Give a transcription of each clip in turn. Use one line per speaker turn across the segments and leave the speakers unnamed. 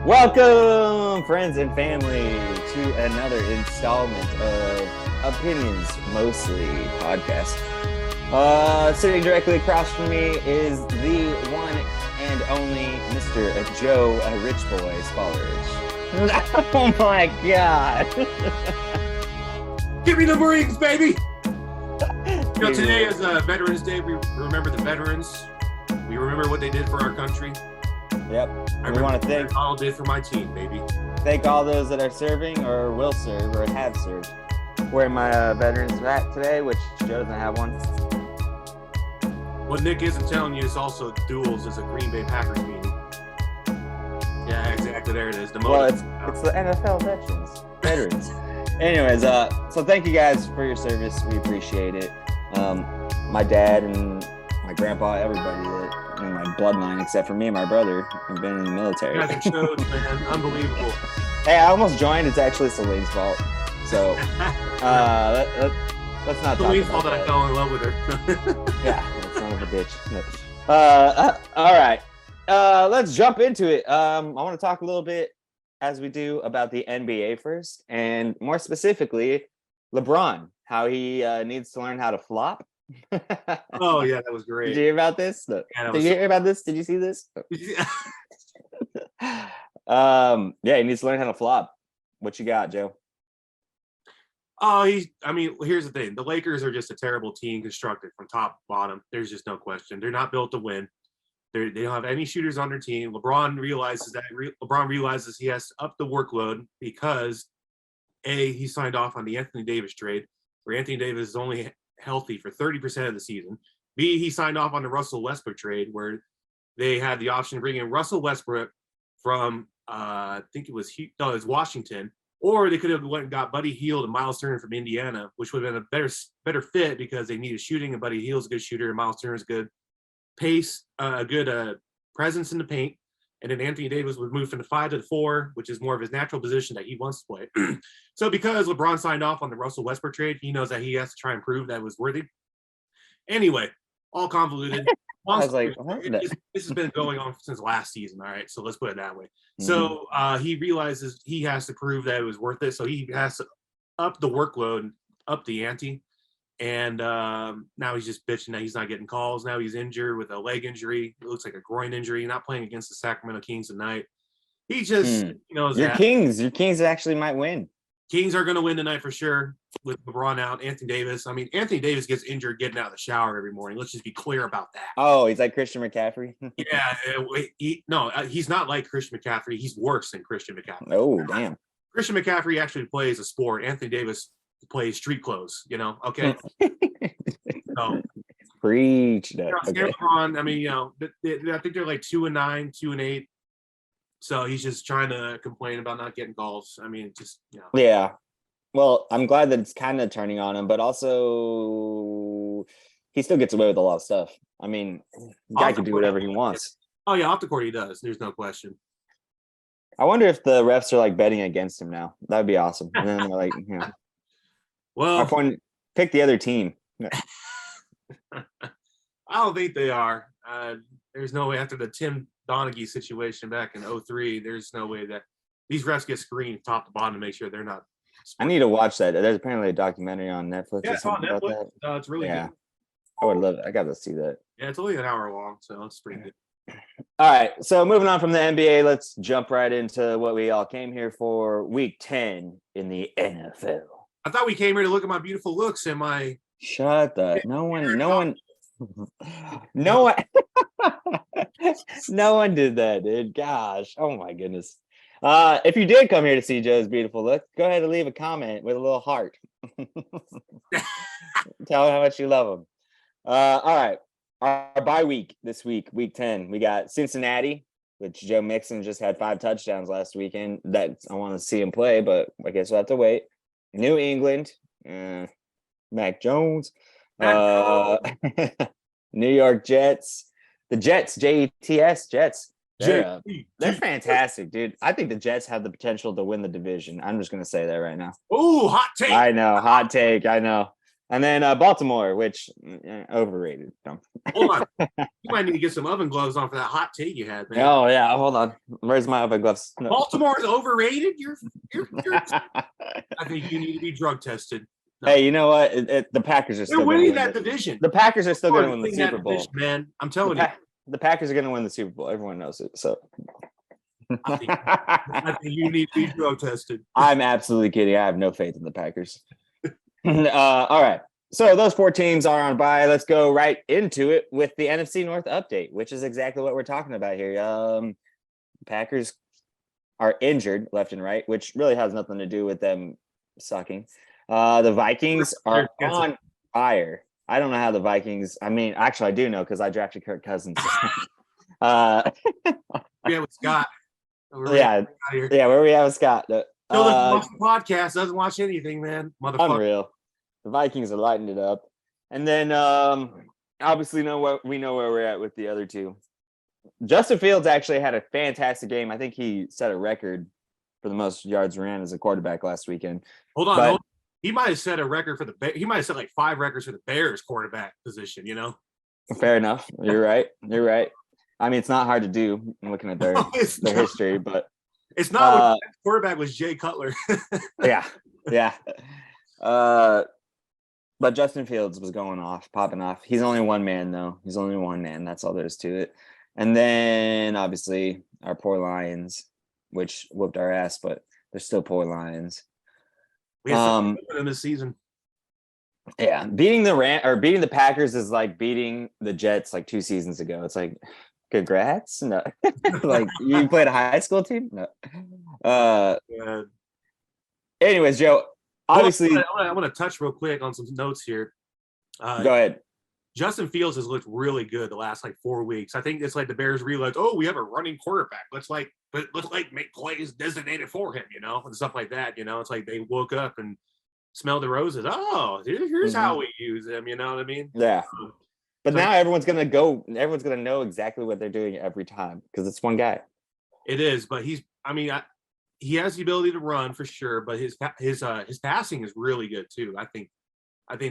Welcome, friends and family, to another installment of Opinions Mostly podcast. Sitting directly across from me is the one and only Mr. Joe Rich Boy Spallrich. Oh my God.
Give me the rings, baby. Today is Veterans Day. We remember the veterans. We remember what they did for our country.
Yep. We want to thank
all did for my team, baby.
Thank all those that are serving or will serve or have served. Wearing my veterans hat today, which Joe doesn't have one.
What Nick isn't telling you is also duels is a Green Bay Packers meeting. Yeah, exactly. There it is. It's
the NFL veterans. Anyways, so thank you guys for your service. We appreciate it. My dad and my grandpa, everybody that in my bloodline, except for me and my brother, have been in the military.
You guys are shows, man. Unbelievable.
Hey, I almost joined. It's actually Celine's fault. So let's not talk about
Celine's fault that I fell in love with her.
Yeah, that's son of a bitch. All right. Let's jump into it. I want to talk a little bit, as we do, about the NBA first, and more specifically, LeBron, how he needs to learn how to flop.
Oh yeah, that was great.
Did you hear about this? Did you hear about this? Did you see this? Yeah, he needs to learn how to flop. What you got, Joe?
Oh, here's the thing. The Lakers are just a terrible team constructed from top to bottom. There's just no question. They're not built to win. They don't have any shooters on their team. LeBron realizes he has to up the workload because A, he signed off on the Anthony Davis trade, where Anthony Davis is only healthy for 30% of the season. B, he signed off on the Russell Westbrook trade, where they had the option to bring in Russell Westbrook from I think it was Washington, or they could have went and got Buddy Hield and Miles Turner from Indiana, which would have been a better fit because they needed shooting, and Buddy Hield's a good shooter, and Miles Turner's good pace, a good presence in the paint. And then Anthony Davis would move from the 5 to the 4, which is more of his natural position that he wants to play. So because LeBron signed off on the Russell Westbrook trade, he knows that he has to try and prove that it was worthy. Anyway, all convoluted.
I was like,
this has been going on since last season. All right, so let's put it that way. Mm-hmm. So he realizes he has to prove that it was worth it. So he has to up the workload, up the ante. And now he's just bitching that he's not getting calls. Now he's injured with a leg injury. It looks like a groin injury. Not playing against the Sacramento Kings tonight. He just knows
your Kings actually might win.
Kings are going to win tonight for sure with LeBron out. Anthony Davis. Anthony Davis gets injured getting out of the shower every morning. Let's just be clear about that.
Oh, he's like Christian McCaffrey?
Yeah. He's not like Christian McCaffrey. He's worse than Christian McCaffrey.
Oh, damn.
Christian McCaffrey actually plays a sport. Anthony Davis plays street clothes, okay? So
preach that.
Okay. LeBron, I think they're like 2-9, 2-8. So he's just trying to complain about not getting calls.
Yeah. Well, I'm glad that it's kind of turning on him, but also he still gets away with a lot of stuff. The guy can do whatever he wants.
Oh yeah, off the court he does. There's no question.
I wonder if the refs are like betting against him now. That'd be awesome. And then they're like,
well,
our point, pick the other team.
I don't think they are. There's no way after the Tim Donaghy situation back in 2003. There's no way that these refs get screened top to bottom to make sure they're not.
I need to watch that. There's apparently a documentary on Netflix.
Yeah, it's on Netflix. About that. It's really good.
I would love it. I got to see that.
Yeah, it's only an hour long, so it's pretty good.
All right, so moving on from the NBA, let's jump right into what we all came here for, Week 10 in the NFL.
I thought we came here to look at my beautiful looks and my.
Shut up! No one did that, dude. Gosh, oh my goodness. If you did come here to see Joe's beautiful look, go ahead and leave a comment with a little heart. Tell him how much you love him. All right. Our bye week this week, Week 10, we got Cincinnati, which Joe Mixon just had 5 touchdowns last weekend. That I want to see him play, but I guess we'll have to wait. New England, Mac Jones, New York Jets, the Jets, Jets, Jets. They're fantastic, dude. I think the Jets have the potential to win the division. I'm just going to say that right now.
Oh, hot take.
I know, hot take. I know. And then Baltimore, which overrated. No.
Hold on. You might need to get some oven gloves on for that hot take you had, man.
Oh yeah, hold on. Where's my oven gloves? No.
Baltimore's overrated. You're I think you need to be drug tested. No.
Hey, you know what? The Packers are still
winning that division.
The Packers are still going to win the Super Bowl,
division, man. I'm telling you.
The Packers are going to win the Super Bowl. Everyone knows it. So
I think you need to be drug tested.
I'm absolutely kidding. I have no faith in the Packers. All right. So those 4 teams are on bye. Let's go right into it with the NFC North update, which is exactly what we're talking about here. Packers are injured left and right, which really has nothing to do with them sucking. The Vikings are on fire. I don't know how the Vikings. I mean, actually, I do know because I drafted Kirk Cousins.
Yeah, with Scott.
Yeah, where we at with Scott?
Still doesn't watch the podcast, doesn't watch anything, man. Motherfucker.
Unreal. The Vikings are lighting it up. And then obviously we know where we're at with the other two. Justin Fields actually had a fantastic game. I think he set a record for the most yards ran as a quarterback last weekend.
Hold on. He might have set a record for he might have set like 5 records for the Bears quarterback position, you know?
Fair enough. You're right. I mean, it's not hard to do looking at their history, but
it's not. Quarterback was Jay Cutler.
yeah. But Justin Fields was popping off. He's only one man, though. He's only one man. That's all there is to it. And then, obviously, our poor Lions, which whooped our ass, but they're still poor Lions.
We have in this season.
Yeah, beating the Packers is like beating the Jets like 2 seasons ago. It's like, congrats. No. Like you played a high school team. No. Anyways, Joe. Obviously,
I want to touch real quick on some notes here.
Go ahead.
Justin Fields has looked really good the last like 4 weeks. I think it's like the Bears realized, oh, we have a running quarterback. Let's make plays designated for him, you know, and stuff like that. You know, it's like they woke up and smelled the roses. Oh, here's how we use them. You know what I mean?
Yeah. But now everyone's gonna know exactly what they're doing every time because it's one guy.
It is, but he has the ability to run for sure, but his passing is really good too. I think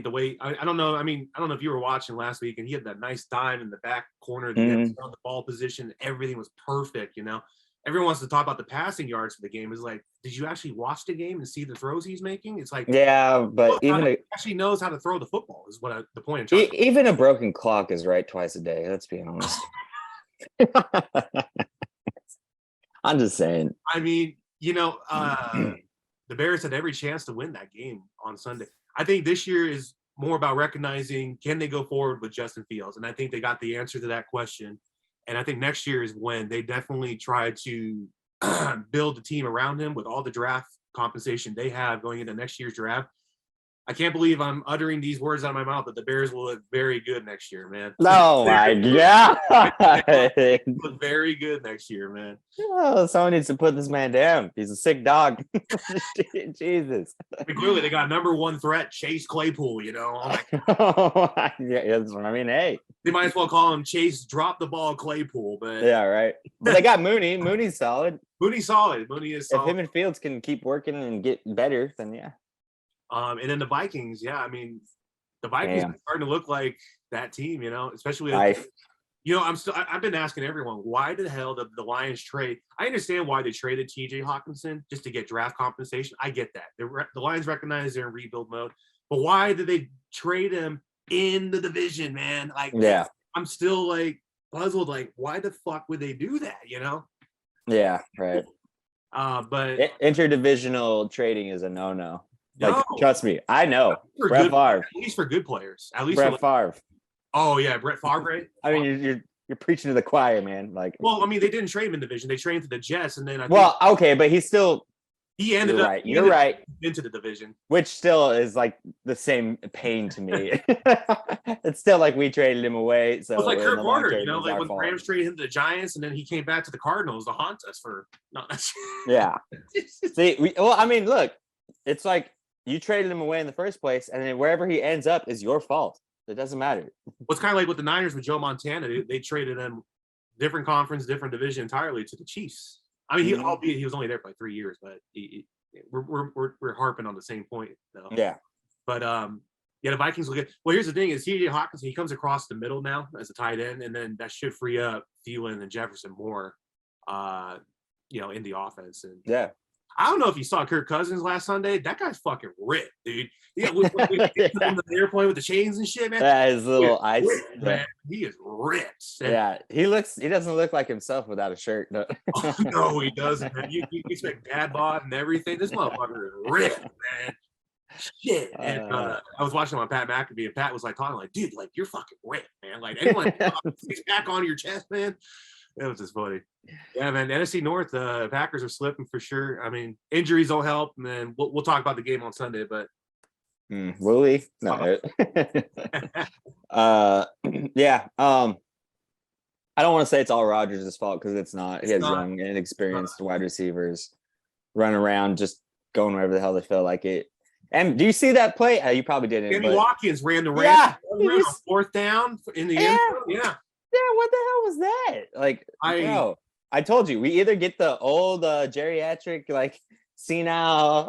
the way I don't know. I mean, I don't know if you were watching last week, and he had that nice dime in the back corner, the ball position, everything was perfect. You know, everyone wants to talk about the passing yards for the game. Is like, did you actually watch the game and see the throws he's making? It's like,
yeah, but he
actually knows how to throw the football. Is what the point.
Even a broken clock is right twice a day. Let's be honest. I'm just saying.
I mean, you know, the Bears had every chance to win that game on Sunday. I think this year is more about recognizing, can they go forward with Justin Fields? And I think they got the answer to that question. And I think next year is when they definitely try to build the team around him with all the draft compensation they have going into next year's draft. I can't believe I'm uttering these words out of my mouth, but the Bears will look very good next year, man.
Oh my God.
Look very good next year, man.
Oh, someone needs to put this man down. He's a sick dog. Jesus.
I mean, clearly, they got number 1 threat, Chase Claypool, you know.
Yeah, that's what I mean. Hey.
They might as well call him Chase drop the ball Claypool, but
yeah, right. But they got Mooney. Mooney's solid.
Mooney is solid.
If him and Fields can keep working and get better, then yeah.
And then the Vikings, yeah, I mean, the Vikings are starting to look like that team, you know, especially you know, I've been asking everyone, why the hell did the Lions trade? I understand why they traded TJ Hawkinson just to get draft compensation. I get that. The Lions recognize they're in rebuild mode, but why did they trade him in the division, man? Like, yeah, I'm still like puzzled. Like, why the fuck would they do that? You know?
Yeah, right.
But
interdivisional trading is a no. Like,
no.
Trust me, I know. Brett Favre.
At least for good players. At least
Brett Favre.
Oh yeah, Brett Favre.
I mean, you're preaching to the choir, man. Like,
well, I mean, they didn't trade him in division. They traded to the Jets, and then
okay, but he ended up
You're right. Into the division,
which still is like the same pain to me. It's still like we traded him away. So
it's like Kurt Warner, you know, like when the Rams traded him to the Giants, and then he came back to the Cardinals to haunt us for not.
Yeah. See, I mean, look, it's like you traded him away in the first place, and then wherever he ends up is your fault. It doesn't matter.
Well, it's kind of like with the Niners with Joe Montana. They traded him different conference, different division entirely to the Chiefs. I mean, albeit he was only there for like 3 years, but we're harping on the same point though.
Yeah.
But Yeah, the Vikings will get. Well, here's the thing: is T.J. Hawkinson, he comes across the middle now as a tight end, and then that should free up Thielen and Jefferson more, in the offense. And
Yeah.
I don't know if you saw Kirk Cousins last Sunday. That guy's fucking ripped, dude. Yeah, we in the airplane with the chains and shit, man.
Yeah, his little ice.
Ripped, man. He is ripped. And,
yeah, he doesn't look like himself without a shirt. No,
oh, no, he doesn't, man. You expect dad bod and everything. This motherfucker is ripped, man. Shit. And I was watching on Pat McAfee, and Pat was like talking like, dude, like you're fucking ripped, man. Like anyone six pack on your chest, man. It was just funny. Yeah, man. NFC North, Packers are slipping for sure. I mean, injuries don't help, and then we'll talk about the game on Sunday, but
will we? No. Yeah. I don't want to say it's all Rodgers' fault because it's not. He has young, inexperienced wide receivers running around, just going wherever the hell they feel like it. And do you see that play? You probably didn't.
Kenny Watkins ran the ram.
Yeah,
on fourth down in the end zone. Yeah.
Yeah, what the hell was that? Like, I told you, we either get the old geriatric, like, senile,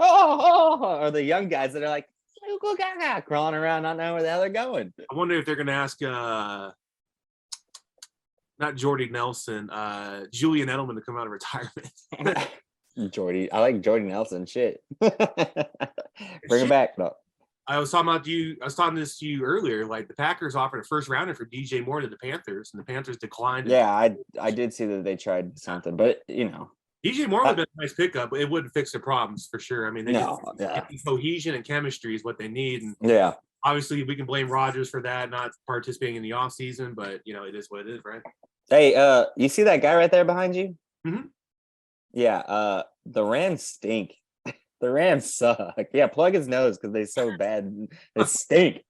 or the young guys that are like, crawling around, not knowing where the hell they're going.
I wonder if they're going to ask, not Jordy Nelson, Julian Edelman to come out of retirement.
Jordy. I like Jordy Nelson. Shit. Bring him back, though.
I was talking this to you earlier. Like the Packers offered a first rounder for DJ Moore to the Panthers, and the Panthers declined.
Yeah, I did see that they tried something, but
DJ Moore would have been a nice pickup, but it wouldn't fix their problems for sure. I mean, cohesion and chemistry is what they need. And obviously we can blame Rodgers for that, not participating in the offseason, but it is what it is, right?
Hey, you see that guy right there behind you?
Mm-hmm.
Yeah, the Rams stink. The Rams suck. Yeah, plug his nose because they're so bad. They stink.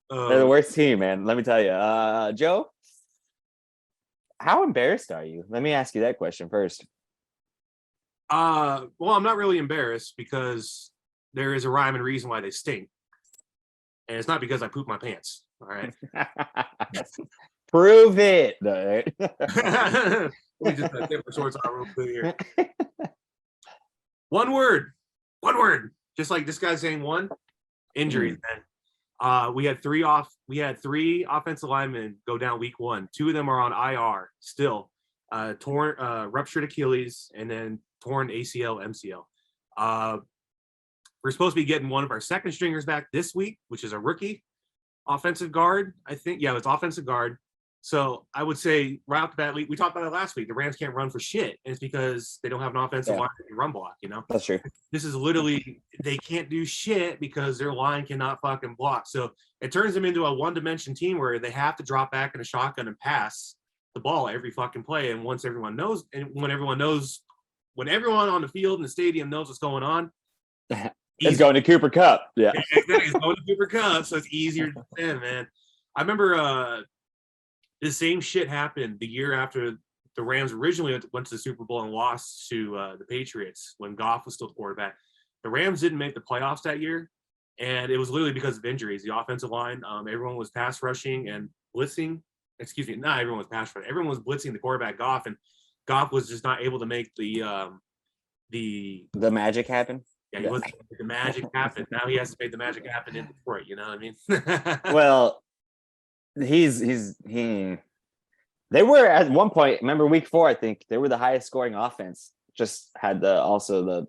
They're the worst team, man. Let me tell you. Joe, how embarrassed are you? Let me ask you that question first.
Well, I'm not really embarrassed because there is a rhyme and reason why they stink. And it's not because I poop my pants. All right.
Prove it.
Let me just dip my shorts on real quick here. One word. Just like this guy's saying one. Injuries, man. We had three offensive linemen go down week 1. 2 of them are on IR still. Torn ruptured Achilles and then torn ACL, MCL. We're supposed to be getting one of our second stringers back this week, which is a rookie offensive guard. I think, it's offensive guard. So I would say right off the bat, we talked about it last week. The Rams can't run for shit. And it's because they don't have an offensive line that can run block,
That's true.
This is literally, they can't do shit because their line cannot fucking block. So it turns them into a one-dimension team where they have to drop back in a shotgun and pass the ball every fucking play. And when everyone on the field in the stadium knows what's going on,
it's going to Cooper Kupp. Yeah.
It's going to Cooper Kupp. So it's easier to defend, man. I remember, the same shit happened the year after the Rams originally went to the Super Bowl and lost to the Patriots when Goff was still the quarterback. The Rams didn't make the playoffs that year, and it was literally because of injuries. The offensive line, everyone was pass rushing and blitzing. Excuse me, not everyone was pass rushing. Everyone was blitzing the quarterback Goff, and Goff was just not able to make the
magic happen.
Yeah, he wasn't make the magic happen. Now he has to make the magic happen in Detroit. You know what I mean?
Well. They were at one point, remember week 4, I think they were the highest scoring offense, just had the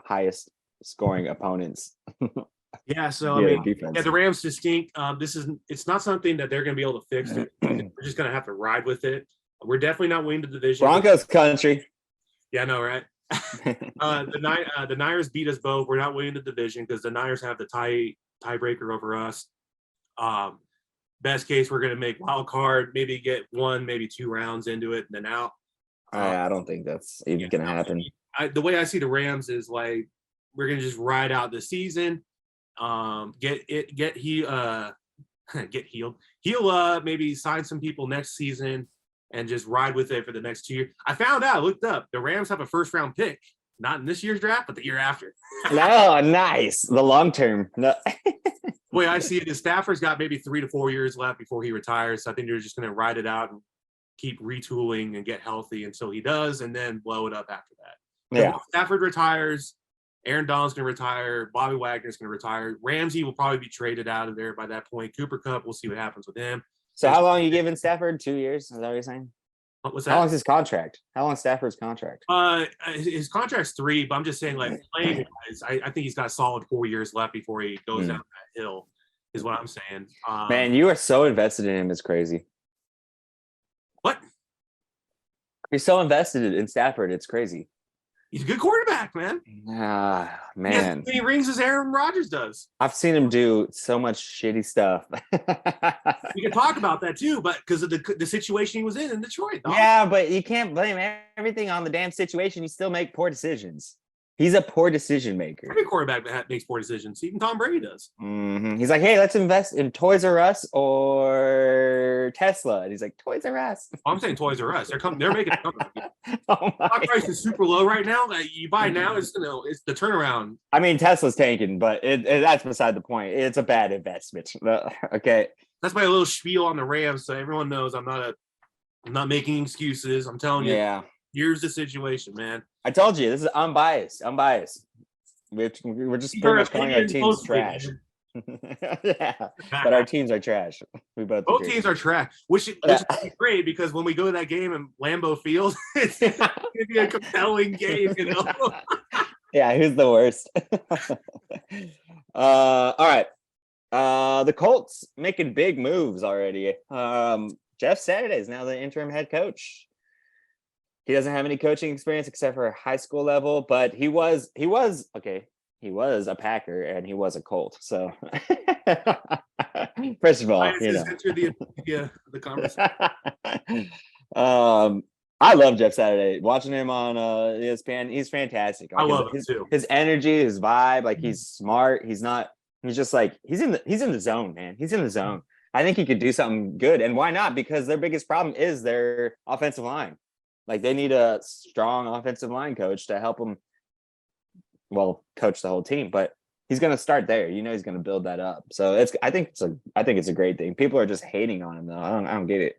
highest scoring opponents.
Yeah, so the Rams just stink. It's not something that they're going to be able to fix. We're just going to have to ride with it. We're definitely not winning the division.
Broncos country.
Yeah, I know, right? The Niners beat us both. We're not winning the division because the Niners have the tiebreaker over us. Best case, we're going to make wild card, maybe get 1, maybe 2 rounds into it, and then out.
I don't think that's even going to happen.
The way I see the Rams is like we're going to just ride out the season, get healed. He'll maybe sign some people next season and just ride with it for the next 2 years. I looked up, the Rams have a first-round pick, not in this year's draft, but the year after.
No, nice. The long term. No.
The way I see it is Stafford's got maybe 3 to 4 years left before he retires. So I think they're just going to ride it out and keep retooling and get healthy until he does, and then blow it up after that. Yeah. If Stafford retires Aaron Donald's going to retire. Bobby Wagner's going to retire. Ramsey will probably be traded out of there by that point. Cooper Kupp, we'll see what happens with him.
So how long are you giving Stafford? 2 years? Is that what you're saying?
What's that?
How long is his contract? How long is Stafford's contract?
His contract's 3, but I'm just saying, like, playing wise, I think he's got a solid 4 years left before he goes down that hill, is what I'm saying.
Man, you are so invested in him. It's crazy.
What?
You're so invested in Stafford. It's crazy.
He's a good quarterback, man.
Ah, man.
He has as many rings as Aaron Rodgers does.
I've seen him do so much shitty stuff.
We can talk about that too, but because of the situation he was in Detroit. Dog.
Yeah, but you can't blame everything on the damn situation. You still make poor decisions. He's a poor decision maker.
Every quarterback that makes poor decisions. Even Tom Brady does.
Mm-hmm. He's like, hey, let's invest in Toys R Us or Tesla. And he's like, Toys R Us.
I'm saying Toys R Us. They're making a comeback.
Oh
stock price is super low right now. You buy now, it's the turnaround.
I mean, Tesla's tanking, but that's beside the point. It's a bad investment. Okay.
That's my little spiel on the Rams, so everyone knows I'm not making excuses. I'm telling you.
Yeah.
Here's the situation, man.
I told you, this is unbiased. We're just pretty much calling our teams trash. Yeah, but our teams are trash. We both
teams are trash, which is great because when we go to that game in Lambeau Field, it's gonna be a compelling game, you know.
Yeah, who's the worst? All right. The Colts making big moves already. Jeff Saturday is now the interim head coach. He doesn't have any coaching experience except for high school level, but he was a Packer and he was a Colt. So first of all,
enter the conversation.
I love Jeff Saturday. Watching him on ESPN, he's fantastic.
I love him too.
His energy, his vibe, like he's smart. He's just like he's in the zone, man. He's in the zone. I think he could do something good. And why not? Because their biggest problem is their offensive line. Like they need a strong offensive line coach to help them, coach the whole team. But he's going to start there. He's going to build that up. So I think it's a great thing. People are just hating on him though. I don't get it.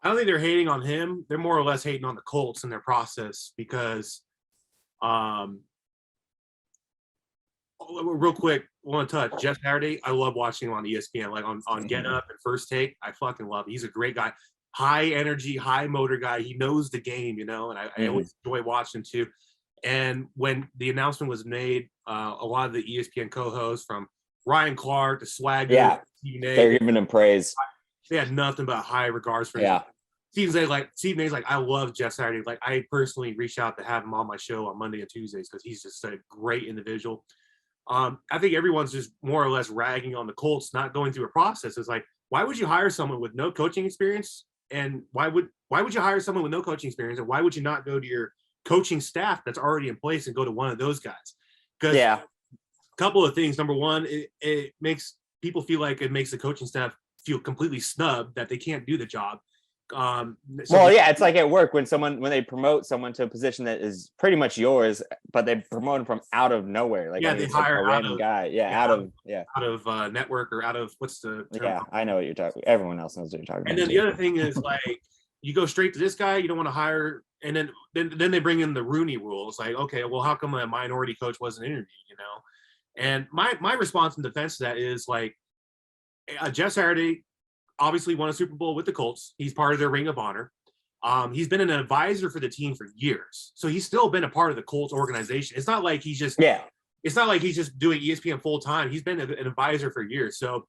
I don't think they're hating on him. They're more or less hating on the Colts and their process because, real quick, I want to touch Jeff Saturday. I love watching him on ESPN, like on Get Up and First Take. I fucking love him. He's a great guy. High energy, high motor guy. He knows the game, and I always enjoy watching too. And when the announcement was made, a lot of the ESPN co-hosts from Ryan Clark to Swagger,
they're giving him praise.
They had nothing but high regards for him. Stephen A's like, I love Jeff Saturday. Like, I personally reached out to have him on my show on Monday and Tuesdays because he's just a great individual. I think everyone's just more or less ragging on the Colts not going through a process. It's like, why would you hire someone with no coaching experience? And why would you hire someone with no coaching experience? And why would you not go to your coaching staff that's already in place and go to one of those guys? Because a couple of things. Number one, it makes people feel like it makes the coaching staff feel completely snubbed that they can't do the job.
It's like at work when they promote someone to a position that is pretty much yours, but they promote them from out of nowhere. Like
they hire
a random guy. Out of
network or out of what's the term?
Yeah, I know what you're talking. Everyone else knows what you're talking about.
And then the other thing is like you go straight to this guy, you don't want to hire, and then they bring in the Rooney rule. It's like, okay, well, how come a minority coach wasn't interviewed? And my response in defense to that is like Jeff Saturday obviously won a Super Bowl with the Colts. He's part of their Ring of Honor. He's been an advisor for the team for years. So he's still been a part of the Colts organization. It's not like he's just doing ESPN full time. He's been an advisor for years. So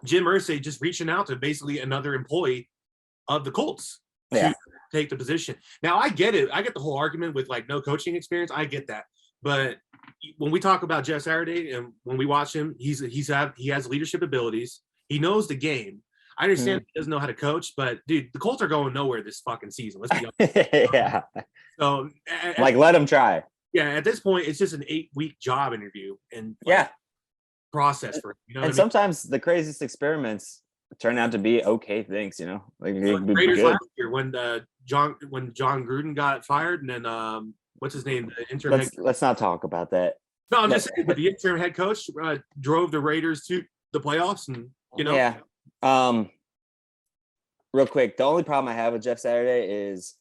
Jim Irsay just reaching out to basically another employee of the Colts to take the position. Now I get it. I get the whole argument with like no coaching experience. I get that. But when we talk about Jeff Saturday and when we watch him, he has leadership abilities. He knows the game. I understand he doesn't know how to coach, but dude, the Colts are going nowhere this fucking season. Let's be honest. So
let him try.
Yeah, at this point, it's just an 8-week job interview and process for him.
And sometimes the craziest experiments turn out to be okay things. Like
Raiders last year when John Gruden got fired, and then what's his name? The interim.
Let's not talk about that.
No, I'm just saying, but the interim head coach drove the Raiders to the playoffs, and
Yeah. Real quick, the only problem I have with Jeff Saturday is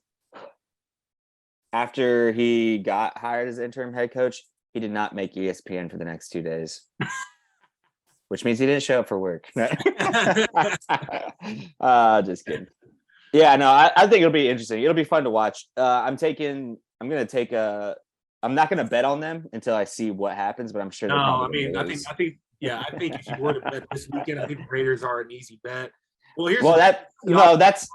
after he got hired as interim head coach, he did not make ESPN for the next 2 days, which means he didn't show up for work. Just kidding. Yeah, no, I think it'll be interesting. It'll be fun to watch. I'm not gonna bet on them until I see what happens, but I'm sure.
No, I mean, I think if you were to bet this weekend, I think the Raiders are an easy bet.
That's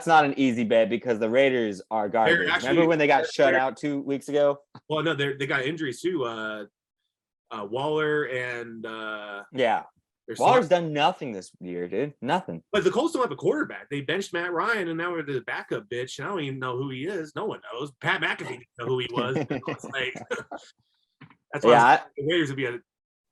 not an easy bet because the Raiders are garbage. Remember when they got shut out 2 weeks ago?
Well, no, they got injuries too. Waller and
Waller's done nothing this year, dude. Nothing.
But the Colts don't have a quarterback. They benched Matt Ryan, and now we're the backup bitch. I don't even know who he is. No one knows. Pat McAfee didn't know who he was. That's why the Raiders would be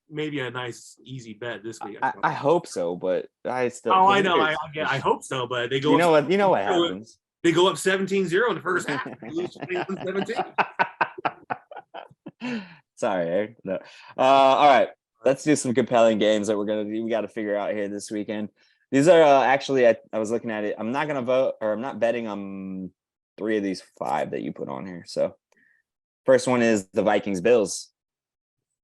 maybe a nice easy bet this week.
I hope so, but I still.
Oh, I know. I hope so, but they go.
You know what happens.
They go up 17-0 in the first half. They lose 21-17.
Sorry, Eric. No. All right. Let's do some compelling games that we got to figure out here this weekend. These are actually, I was looking at it. I'm not going to vote, or I'm not betting on 3 of these 5 that you put on here. So first one is the Vikings Bills.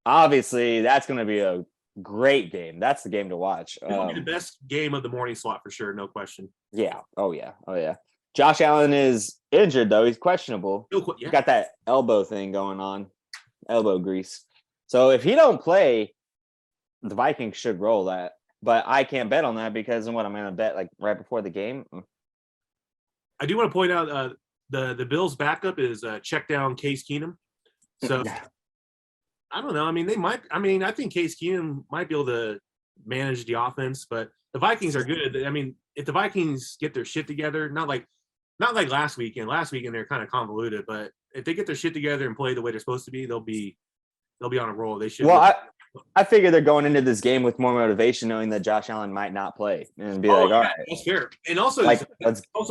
Obviously, that's going to be a great game. That's the game to watch.
It'll be the best game of the morning slot for sure. No question.
Yeah. Oh yeah. Josh Allen is injured though. He's questionable. He's got that elbow thing going on, elbow grease. So if he don't play, the Vikings should roll that, but I can't bet on that because of what I'm going to bet like right before the game.
I do want to point out the Bills' backup is check down Case Keenum. So I don't know. I mean, I think Case Keenum might be able to manage the offense, but the Vikings are good. I mean, if the Vikings get their shit together, not like last weekend. Last weekend they're kind of convoluted, but if they get their shit together and play the way they're supposed to be, they'll be on a roll. They should.
Well, I figure they're going into this game with more motivation, knowing that Josh Allen might not play, and be all right,
that's fair. And also,
let's bulk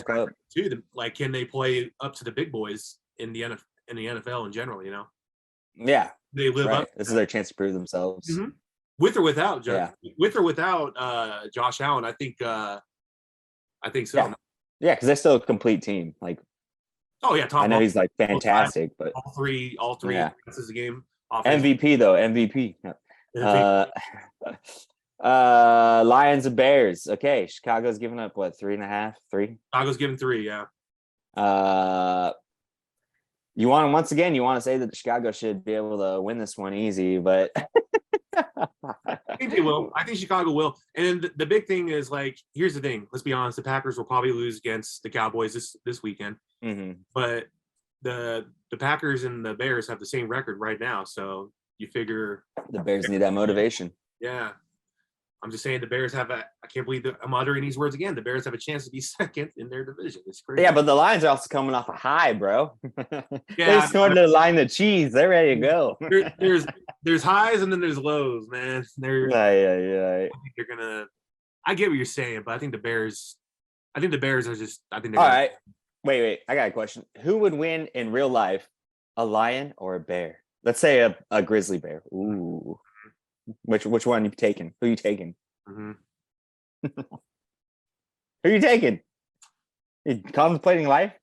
up
too. Like, can they play up to the big boys in the NFL in general? You know?
Yeah,
they live up.
This is their chance to prove themselves,
with or without Josh Allen. I think so.
Yeah, because they're still a complete team. Like, I know he's like fantastic, but
all three. This is the game.
MVP though, MVP. Lions and Bears. Okay, Chicago's giving up what, 3.5, 3?
Chicago's giving 3, yeah.
You want to say that Chicago should be able to win this one easy, but
I think they will. I think Chicago will. And the big thing is, like, here's the thing. Let's be honest. The Packers will probably lose against the Cowboys this weekend. But the Packers and the Bears have the same record right now. So you figure
the Bears need that motivation.
Yeah. I'm just saying the Bears have I can't believe that I'm uttering these words again. The Bears have a chance to be second in their division. It's crazy.
Yeah, but the Lions are also coming off a high, bro. They're starting to line the cheese. They're ready to go.
There's highs and then there's lows, man. I think they're gonna. I get what you're saying, but I think the Bears are just. I think they're
all right. Wait. I got a question. Who would win in real life, a lion or a bear? Let's say a grizzly bear. Ooh. Which one you taking? Who you taking? Who you taking? You contemplating life?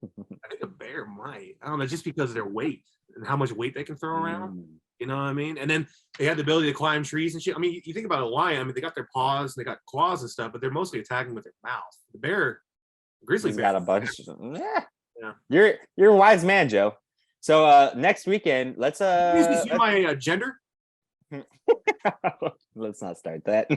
I think a bear might. I don't know, just because of their weight and how much weight they can throw around. You know what I mean? And then they have the ability to climb trees and shit. I mean, you think about a lion. I mean, they got their paws, they got claws and stuff, but they're mostly attacking with their mouth. The bear, grizzly bear,
got a bunch. Yeah. You're a wise man, Joe. So next weekend, let's
you see my gender.
Let's not start that.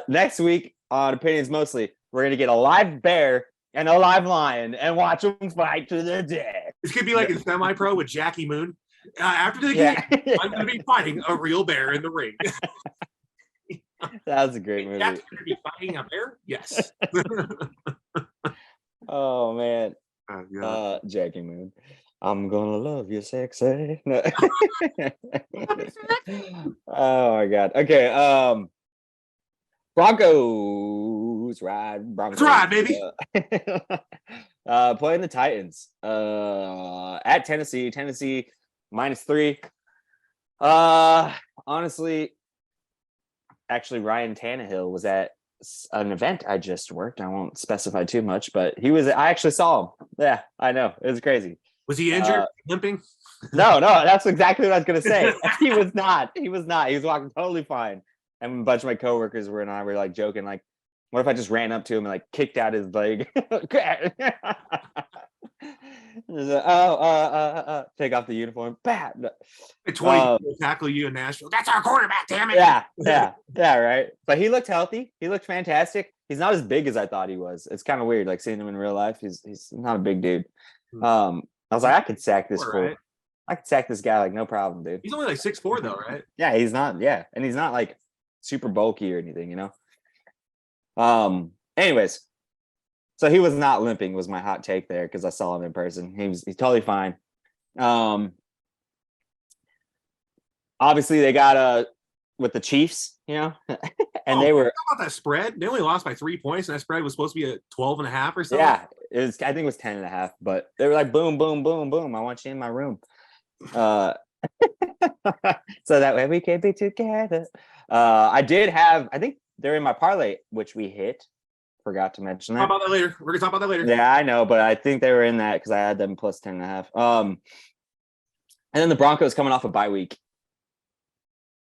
Next week on Opinions Mostly, we're gonna get a live bear and a live lion and watch them fight to the death.
This could be like a semi-pro with Jackie Moon. After the game, I'm gonna be fighting a real bear in the ring.
That was a great movie.
Jackie's gonna be fighting a bear? Yes.
Oh man. Jackie Moon. I'm gonna love you, sexy. No. Oh my god. Okay. Broncos ride.
That's right, baby.
Playing the Titans. At Tennessee. Tennessee -3. Honestly, actually, Ryan Tannehill was at an event I just worked. I won't specify too much, but I actually saw him. Yeah, I know. It was crazy.
Was he injured? Limping?
No, that's exactly what I was gonna say. He was not. He was walking totally fine. And a bunch of my coworkers were like joking, like, what if I just ran up to him and like kicked out his leg? Take off the uniform. Bad.
20 tackle you in Nashville. That's our quarterback, damn it.
Yeah, right. But he looked healthy. He looked fantastic. He's not as big as I thought he was. It's kind of weird, like seeing him in real life. He's not a big dude. I was like, I could sack this fool. Right? I could sack this guy like no problem, dude.
He's only like 6'4" though, right?
Yeah, he's not. Yeah, and he's not like super bulky or anything, you know. Anyways, so he was not limping. Was my hot take there because I saw him in person. He's totally fine. Obviously they got with the Chiefs, you know, and they were
how about that spread. They only lost by 3 points, and that spread was supposed to be a 12.5 or something.
Yeah, it was. I think it was 10.5, but they were like, boom, boom, boom, boom. I want you in my room. So that way we can be together. I did have. I think they're in my parlay, which we hit. Forgot to mention that.
Talk about that later. We're gonna talk about that later.
Yeah, I know, but I think they were in that because I had them plus 10.5. And then the Broncos coming off a bye week.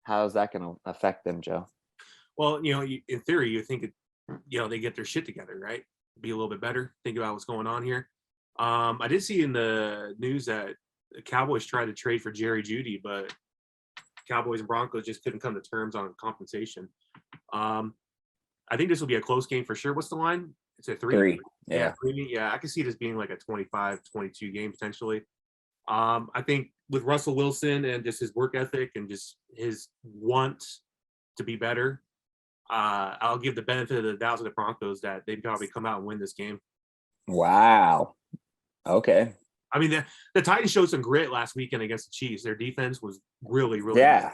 How is that going to affect them, Joe?
Well, you know, in theory, you think, they get their shit together, right? Be a little bit better. Think about what's going on here. I did see in the news that the Cowboys tried to trade for Jerry Jeudy, but Cowboys and Broncos just couldn't come to terms on compensation. I think this will be a close game for sure. What's the line? It's a 3.
Yeah.
Yeah, I can see this being like a 25-22 game potentially. I think with Russell Wilson and just his work ethic and just his want to be better, I'll give the benefit of the doubt to the Broncos that they probably come out and win this game.
Wow. Okay.
I mean, the Titans showed some grit last weekend against the Chiefs. Their defense was really, really
good.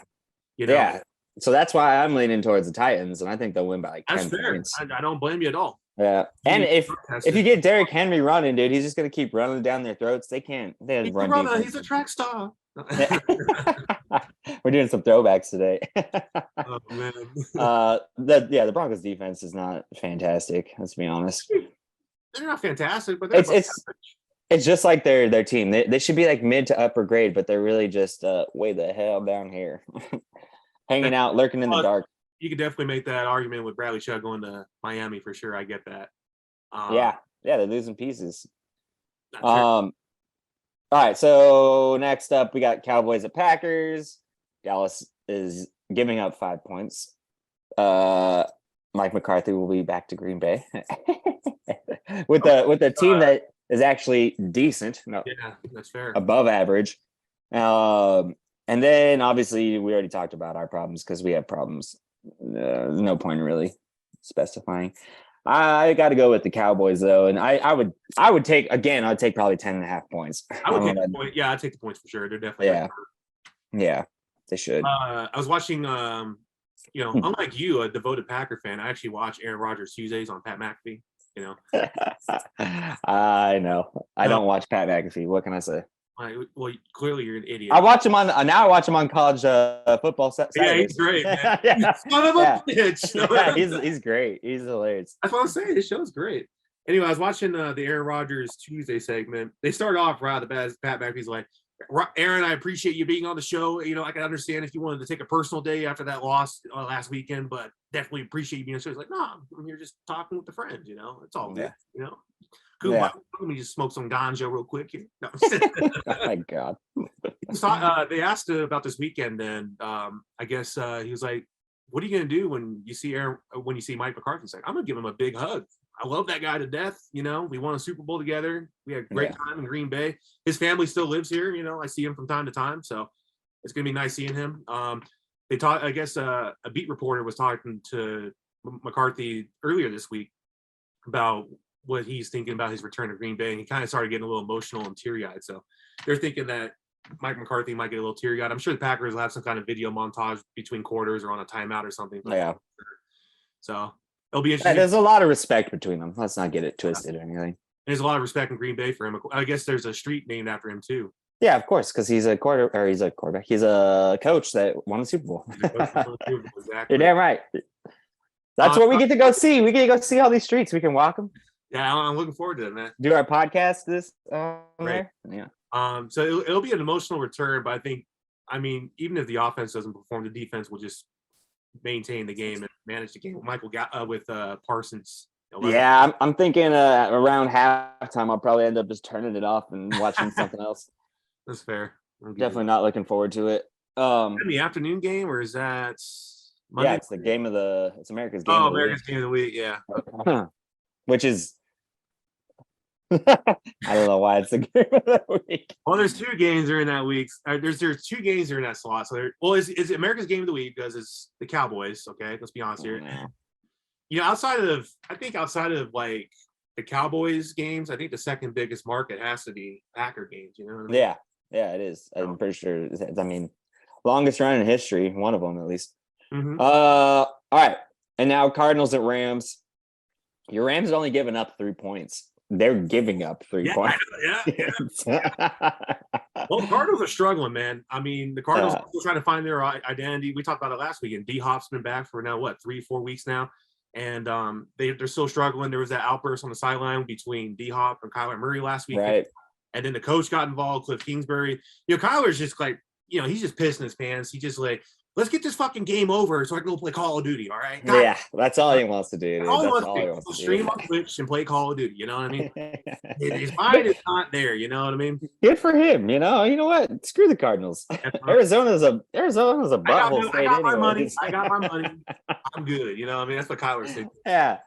Yeah. So that's why I'm leaning towards the Titans, and I think they'll win by like 10 points.
I don't blame you at all.
Yeah, and if you get Derrick Henry running, dude, he's just gonna keep running down their throats. They can't. They run.
He's a track star.
We're doing some throwbacks today.
Oh man.
The Broncos defense is not fantastic. Let's be honest.
They're not fantastic, but
it's just like their team. They should be like mid to upper grade, but they're really just way the hell down here, hanging out, lurking in the dark.
You could definitely make that argument with Bradley Chubb going to Miami for sure. I get that.
Yeah, they're losing pieces. All right, so next up we got Cowboys at Packers. Dallas is giving up 5 points. Mike McCarthy will be back to Green Bay with a team that is actually decent. No,
yeah, that's fair.
Above average. And then obviously we already talked about our problems because we have problems. No point in really specifying. I got to go with the Cowboys though, and I would take I'd take probably 10.5 points.
I would take the point. Yeah, I'd take the points for sure. They're definitely
yeah, they should.
I was watching. Unlike you, a devoted Packer fan, I actually watch Aaron Rodgers Tuesdays on Pat McAfee. You know,
I know. I don't watch Pat McAfee. What can I say?
Well, clearly you're an idiot.
I watch him on college football. Saturdays.
Yeah, he's great, man.
Yeah.
Son of a bitch.
Yeah, he's great. He's hilarious.
That's what I'm saying. This show's great. Anyway, I was watching the Aaron Rodgers Tuesday segment. They started off right at the bat. Pat McAfee's like, Aaron, I appreciate you being on the show. You know, I can understand if you wanted to take a personal day after that loss last weekend, but definitely appreciate you being on the show. He's like, no, you're just talking with the friends. You know, it's all good. You know. Cool. Let me just smoke some ganja real quick here. No.
Oh my God.
They asked about this weekend, and I guess he was like, "What are you gonna do when you see Mike McCarthy?" He's like, "I'm gonna give him a big hug. I love that guy to death. You know, we won a Super Bowl together. We had a great time in Green Bay. His family still lives here. You know, I see him from time to time, so it's gonna be nice seeing him." They talked. I guess a beat reporter was talking to McCarthy earlier this week about what he's thinking about his return to Green Bay, and he kind of started getting a little emotional and teary-eyed. So they're thinking that Mike McCarthy might get a little teary-eyed. I'm sure the Packers will have some kind of video montage between quarters or on a timeout or something.
Yeah.
So it'll be interesting.
There's a lot of respect between them. Let's not get it twisted or anything.
There's a lot of respect in Green Bay for him. I guess there's a street named after him too.
Yeah, of course, because he's a quarterback. He's a coach that won the Super Bowl.
Exactly.
You're damn right. That's what we get to go see. We get to go see all these streets. We can walk them.
Yeah, I'm looking forward to it, man.
Do our podcast there. Yeah.
So it'll be an emotional return, but I mean, even if the offense doesn't perform, the defense will just maintain the game and manage the game. With Parsons.
Yeah, I'm thinking around halftime, I'll probably end up just turning it off and watching something else.
That's fair.
Definitely not looking forward to it.
The afternoon game, or is that Monday?
Yeah, it's it's America's game of the
America's
week.
game of the week, yeah.
Which is I don't know why it's the game of the week.
Well, there's two games during that week. There's two games during that slot. So it's America's game of the week because it's the Cowboys. Okay, let's be honest here. Outside of like the Cowboys games, I think the second biggest market has to be Packer games. You know what I mean?
Yeah, it is. I'm pretty sure. I mean, longest run in history, one of them at least.
Mm-hmm.
All right, and now Cardinals at Rams. Your Rams have only given up 3 points. They're giving up 3 points.
Yeah. Well, the Cardinals are struggling, man. I mean, the Cardinals are still trying to find their identity. We talked about it last week, and D-Hop's been back for now, 3-4 weeks now. And they're still struggling. There was that outburst on the sideline between D-Hop and Kyler Murray last week.
Right.
And then the coach got involved, Cliff Kingsbury. Kyler's just like, he's just pissing his pants. He just like, let's get this fucking game over so I can go play Call of Duty, all right? God,
yeah, that's all he wants to do. Dude.
That's all he wants to stream on Twitch and play Call of Duty, you know what I mean? His mind is not there, you know what I mean?
Good for him, you know what? Screw the Cardinals. Arizona's a butthole state anyway.
I got my money. I'm good, you know what I mean? That's what Kyler's thinking.
Yeah.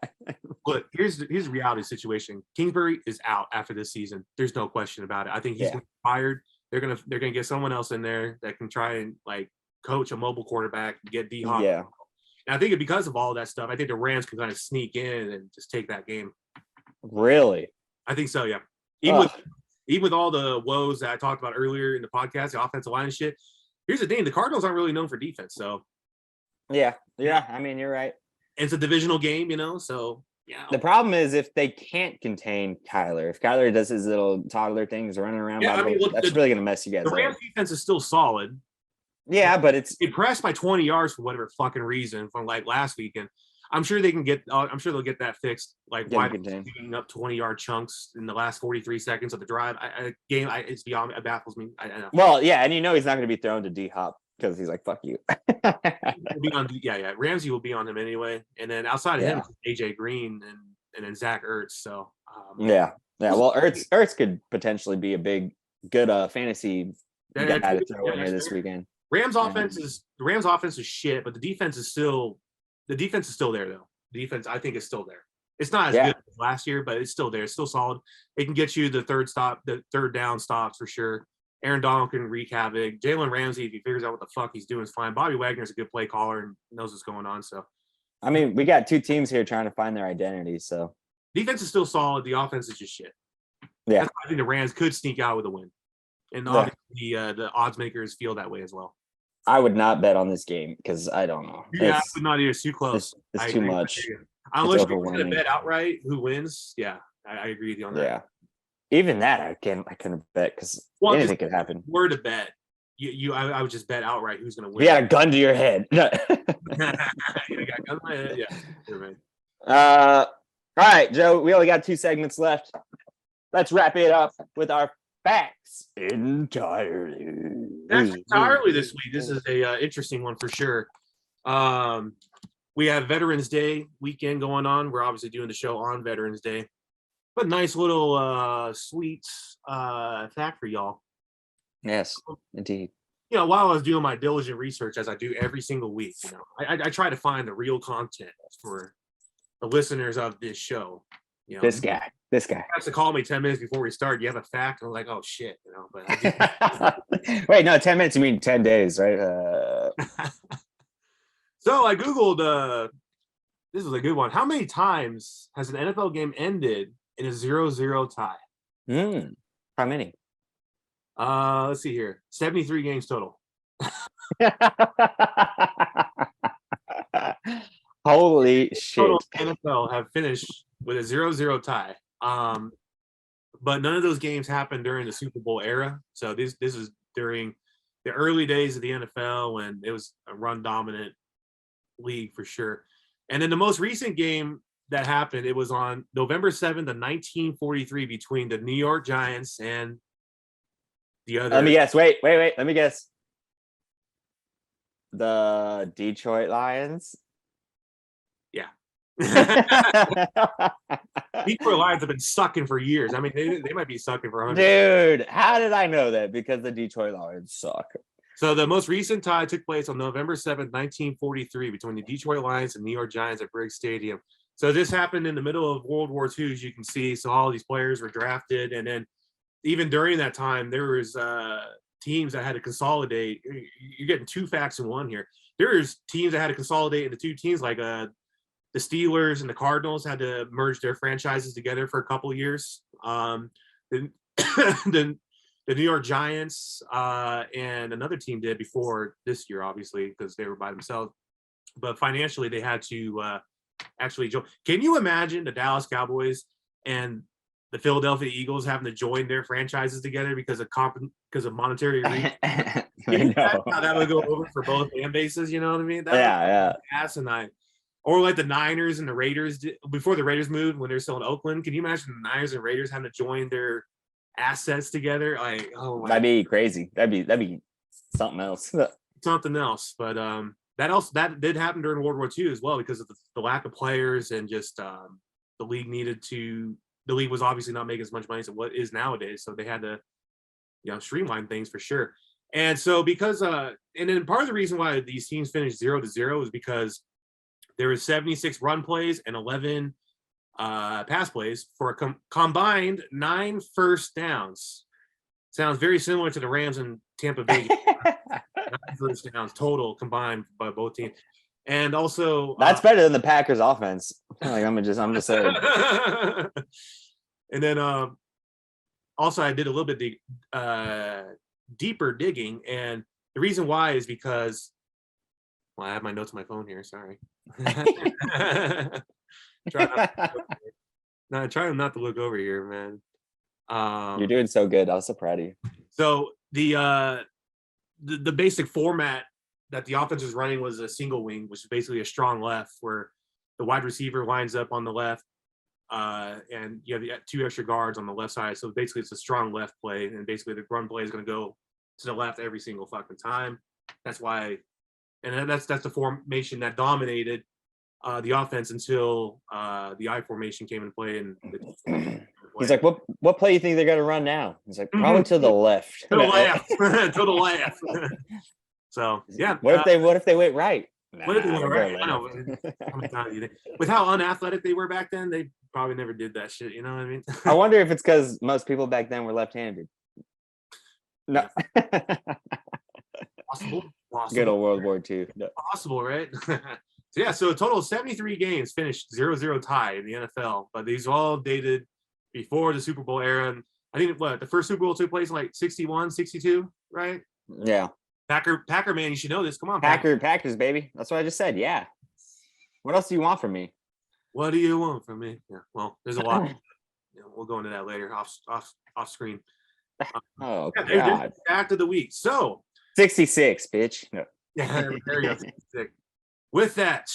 But here's the reality situation. Kingsbury is out after this season. There's no question about it. I think he's gonna be fired. They're gonna get someone else in there that can try and like coach a mobile quarterback, get D-Hop.
Yeah.
And I think because of all that stuff, I think the Rams can kind of sneak in and just take that game.
Really?
I think so, yeah. Even with all the woes that I talked about earlier in the podcast, the offensive line and shit. Here's the thing: the Cardinals aren't really known for defense, so.
Yeah. I mean, you're right.
It's a divisional game, so yeah.
The problem is if they can't contain Kyler, if Kyler does his little toddler things running around, that's really going to mess you guys up.
The Rams defense is still solid.
Yeah, but it's
impressed by 20 yards for whatever fucking reason from like last weekend. I'm sure they can get. I'm sure they'll get that fixed. Like why giving up 20-yard chunks in the last 43 seconds of the drive. It's beyond. It baffles me. I know.
Well, yeah, and he's not going to be thrown to D-Hop because he's like, "Fuck you."
Ramsey will be on him anyway, and then outside of him, AJ Green and then Zach Ertz. So
yeah. Well, Ertz could potentially be a good fantasy guy to throw in here this weekend.
Rams offense is shit, but the defense is still there though. The defense I think is still there. It's not as good as last year, but it's still there. It's still solid. It can get you the third down stops for sure. Aaron Donald can wreak havoc. Jalen Ramsey, if he figures out what the fuck he's doing, is fine. Bobby Wagner's a good play caller and knows what's going on. So,
I mean, we got two teams here trying to find their identity. So,
defense is still solid. The offense is just shit.
Yeah,
that's why I think the Rams could sneak out with a win, and obviously the odds makers feel that way as well.
I would not bet on this game because I don't know.
Yeah, I would not either. It's too close.
It's too much.
Unless you're going to bet outright who wins. Yeah, I agree with you on that.
Yeah. Even that I couldn't bet because anything could happen.
Were to bet, I would just bet outright who's going to win.
You got a gun to your head.
I got a gun to my head. Yeah. You're right.
All right, Joe. We only got 2 segments left. Let's wrap it up with our facts entirely.
Facts entirely this week. This is a interesting one for sure. We have Veterans Day weekend going on. We're obviously doing the show on Veterans Day. But nice little sweet fact for y'all.
Yes, indeed.
While I was doing my diligent research, as I do every single week, I try to find the real content for the listeners of this show.
This guy.
You have to call me 10 minutes before we start. You have a fact? I'm like, oh shit, But
wait, no, 10 minutes. You mean 10 days, right?
So I googled. This was a good one. How many times has an NFL game ended in a 0-0 tie?
How many?
Let's see here. 73 games total.
Holy shit.
Total NFL have finished with a 0-0 tie. But none of those games happened during the Super Bowl era. So this is during the early days of the NFL when it was a run dominant league for sure. And then the most recent game that happened, it was on November 7th of 1943 between the New York Giants and The other.
Let me guess. Wait. Let me guess. The Detroit Lions.
Yeah. Detroit Lions have been sucking for years. I mean, they might be sucking for 100.
Dude, how did I know that? Because the Detroit Lions suck.
So the most recent tie took place on November 7th, 1943, between the Detroit Lions and New York Giants at Briggs Stadium. So this happened in the middle of World War II, as you can see. So all these players were drafted, and then even during that time, there was teams that had to consolidate. You're getting two facts in one here. There's teams that had to consolidate into two teams, like the Steelers and the Cardinals had to merge their franchises together for a couple of years. Then the New York Giants and another team did before this year, obviously, because they were by themselves. But financially, they had to actually join. Can you imagine the Dallas Cowboys and the Philadelphia Eagles having to join their franchises together because of monetary reasons? How that would go over for both fan bases, you know what I mean?
Yeah.
Asinine. Or like the Niners and the Raiders before the Raiders moved when they're still in Oakland. Can you imagine the Niners and Raiders having to join their assets together? Like, oh,
that'd be crazy. That'd be something else.
Something else. But that did happen during World War II as well, because of the lack of players, and just the league was obviously not making as much money as what is nowadays. So they had to, streamline things for sure. And so because and then part of the reason why these teams finished 0-0 is because there was 76 run plays and 11 pass plays for a combined 9 first downs. Sounds very similar to the Rams and Tampa Bay. 9 first downs total combined by both teams. And also
that's better than the Packers offense. Like I'm just saying.
And then also I did a little bit deeper digging, and the reason why is because I have my notes on my phone here. Sorry. Try not to look over here, man.
You're doing so good. I was so proud of you.
So the basic format that the offense was running was a single wing, which is basically a strong left, where the wide receiver lines up on the left, and you have the 2 extra guards on the left side. So basically, it's a strong left play, and basically the run play is going to go to the left every single fucking time. That's why. And that's the formation that dominated the offense until the I formation came into play. And
he's like, "What play you think they're going to run now?" He's like, "Probably to the left."
To the left. To the left. So yeah.
What if they went right?
What if they went right? I know. How many times do you think? With how unathletic they were back then, they probably never did that shit. You know what I mean?
I wonder if it's because most people back then were left-handed. No.
Possible.
Good old World War II. No.
Possible, right? So a total of 73 games finished 0-0 tie in the NFL, but these all dated before the Super Bowl era. And I think the first Super Bowl took place in like 61, 62, right?
Yeah.
Packer man, you should know this. Come on,
Packers, baby. That's what I just said. Yeah. What else do you want from me?
What do you want from me? Yeah. Well, there's a lot. We'll go into that later off screen.
Oh
God. Fact of the week. So
66, bitch. No.
Yeah, there you go. With that,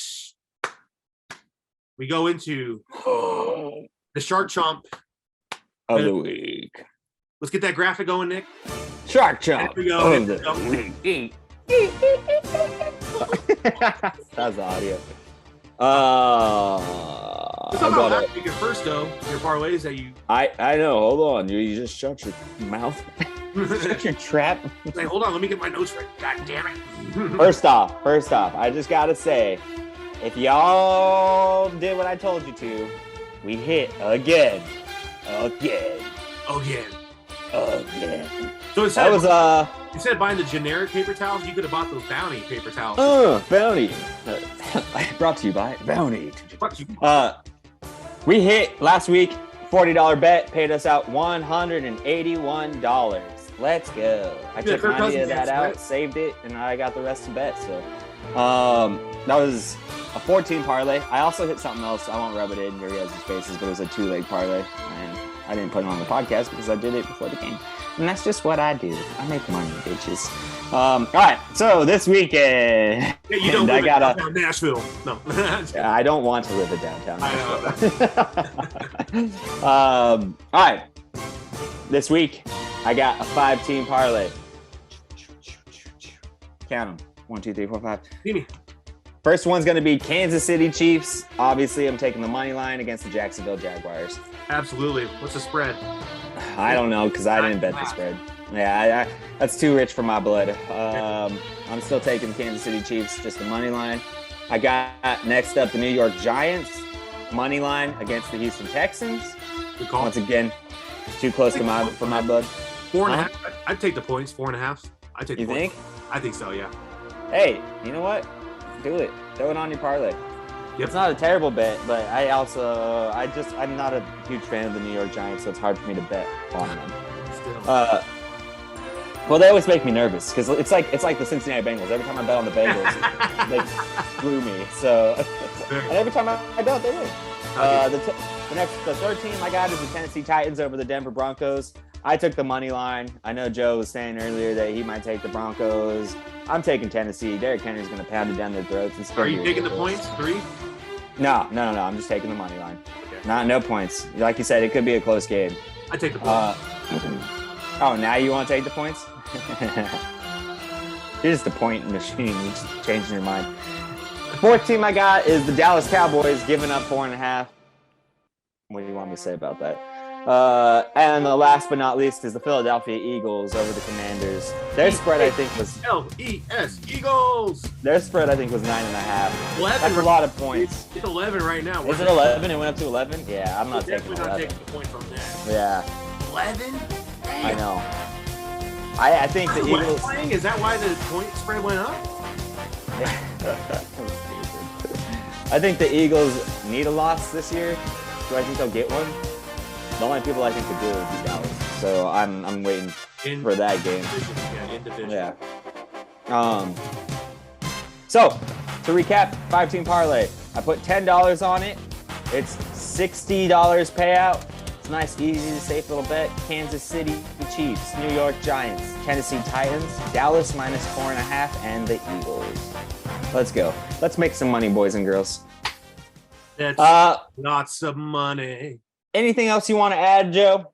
we go into the Shark Chomp
of the week.
Let's get that graphic going, Nick.
Shark Chomp.
There we go.
Of the week. That's the audio.
Let's talk about last week first, though. Your parlays that you.
I know. Hold on. You just shut your mouth. Shut your trap.
Like, hold on. Let me get my notes right. God damn it.
First off, I just gotta say, if y'all did what I told you to, we hit again. So instead of buying the generic paper towels, you could have bought those Bounty paper towels. Bounty. Brought to you by Bounty. We hit last week, $40 bet, paid us out $181. Let's go. I took 90 of that out, saved it, and I got the rest to bet. So that was a 14 parlay. I also hit something else. I won't rub it in your guys' faces, but it was a 2-leg parlay. And I didn't put it on the podcast because I did it before the game. And that's just what I do. I make money, bitches. All right. So this weekend,
you don't live in downtown Nashville. No.
I don't want to live in downtown Nashville.
I know.
All right. This week, I got a 5-team parlay. Count them. 1, 2, 3, 4, 5.
See me.
First one's going to be Kansas City Chiefs. Obviously, I'm taking the money line against the Jacksonville Jaguars.
Absolutely. What's the spread?
I don't know because I didn't bet the spread. Yeah, that's too rich for my blood. I'm still taking Kansas City Chiefs, just the money line. I got next up the New York Giants, money line against the Houston Texans.
Good call.
Once again, too close for my blood.
4.5. I'd take the points. 4.5. I'd take the points.
You think?
I think so, yeah.
Hey, you know what? Do it. Throw it on your parlay.
Yep.
It's not a terrible bet, but I'm not a huge fan of the New York Giants, so it's hard for me to bet on them.
Still.
Well, they always make me nervous because it's like the Cincinnati Bengals. Every time I bet on the Bengals, they screw me. So, and every time I don't, they win. The third team I got is the Tennessee Titans over the Denver Broncos. I took the money line. I know Joe was saying earlier that he might take the Broncos. I'm taking Tennessee. Derrick Henry's going to pound it down their throats.
Are you taking the points? 3?
No. I'm just taking the money line. Okay. No points. Like you said, it could be a close game.
I take the points.
Oh, now you want to take the points? You're just a point machine. You're just changing your mind. The fourth team I got is the Dallas Cowboys, giving up 4.5. What do you want me to say about that? And the last but not least is the Philadelphia Eagles over the Commanders. Their spread, I think, was
L-E-S, Eagles.
Their spread, I think, was 9.5. That's a lot of points.
It's 11 right now.
Is it 11? It went up to 11? Yeah, I'm not taking 11.
Definitely not taking the point from that.
Yeah.
11? Damn.
I know. I think the Eagles.
Is that why the point spread went up?
I think the Eagles need a loss this year. Do I think they'll get one? The only people I think could do it would be Dallas. So I'm waiting for that game. Yeah. So to recap, 5-team parlay. I put $10 on it. It's $60 payout. It's a nice, easy, safe little bet. Kansas City Chiefs, New York Giants, Tennessee Titans, Dallas minus 4.5, and the Eagles. Let's go. Let's make some money, boys and girls.
That's lots of money.
Anything else you want to add, Joe?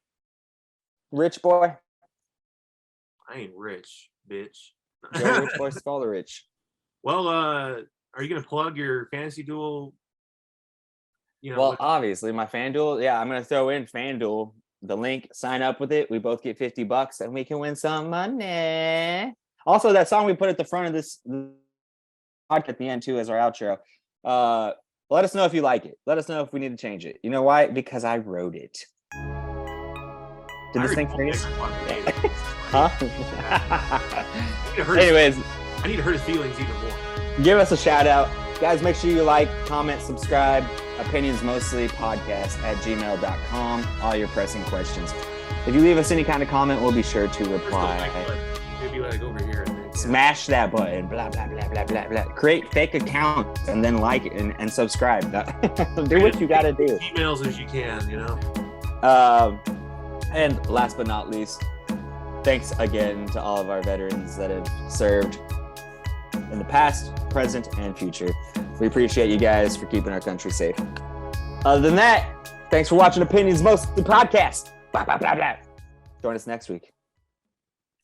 Rich boy?
I ain't rich, bitch.
Joe, rich boy, call the rich.
Well, are you going to plug your fantasy duel?
Obviously, my FanDuel. Yeah, I'm going to throw in FanDuel. The link, sign up with it. We both get $50 and we can win some money. Also, that song we put at the front of this podcast at the end, too, as our outro. Let us know if you like it. Let us know if we need to change it. You know why? Because I wrote it. Did this thing freeze? Huh? Anyways.
I need to hurt his feelings even more.
Give us a shout out. Guys, make sure you like, comment, subscribe. Opinions Mostly podcast at gmail.com. All your pressing questions. If you leave us any kind of comment, we'll be sure to reply.
Maybe like over here.
Smash that button. Blah, blah, blah, blah, blah, blah. Create fake accounts and then like it and subscribe. Do what you got to do.
Emails as you can, you know.
And last but not least, thanks again to all of our veterans that have served in the past, present, and future. We appreciate you guys for keeping our country safe. Other than that, thanks for watching Opinions Mostly podcast. Blah, blah, blah, blah. Join us next week.